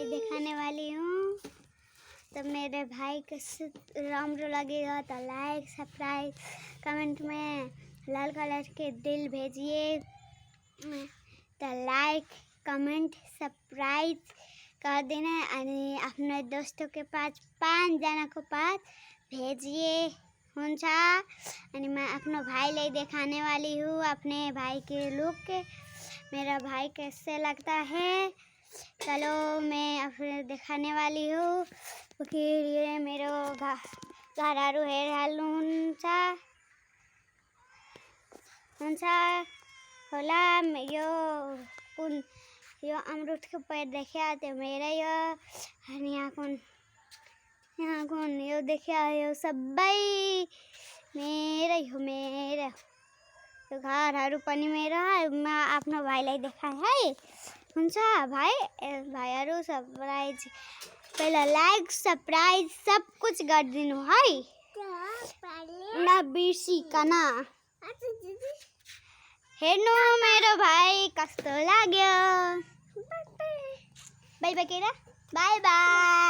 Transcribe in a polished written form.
भाई दिखाने वाली हूँ। तो मेरे भाई को रामरो लगेगा तो लाइक सब्सक्राइब कमेंट में लाल कलर के दिल भेजिए। तो लाइक कमेंट सब्सक्राइब कर देना और अपने दोस्तों के पास 5 जना को पास भेजिए। हुन्छ अनि मैं अपने भाई ले दिखाने वाली हूँ अपने भाई के लुक। मेरा भाई कैसे लगता है चलो मैं अपने दिखाने वाली हूँ। क्योंकि ये मेरो घरहरू हेरिहाल्नुहुन्छ हुन्छ होला। यो अमरुदको पेड़ देखिया त्यो मेरै हो अनि यहाँ कुन यो देखिया यो सबै मेरै हो मेरो। यो घरहरू पनि मेरो है। म आफ्नो भाइलाई देखाएँ है। हुन्छ भाइहरू सब्सक्राइब पहिला लाइक सब्सक्राइब सब कुछ गरिदिनु है नबिर्सिकन। हेर्नु मेरो भाइ कस्तो लाग्यो। बाई बाई केरा बाई बाई।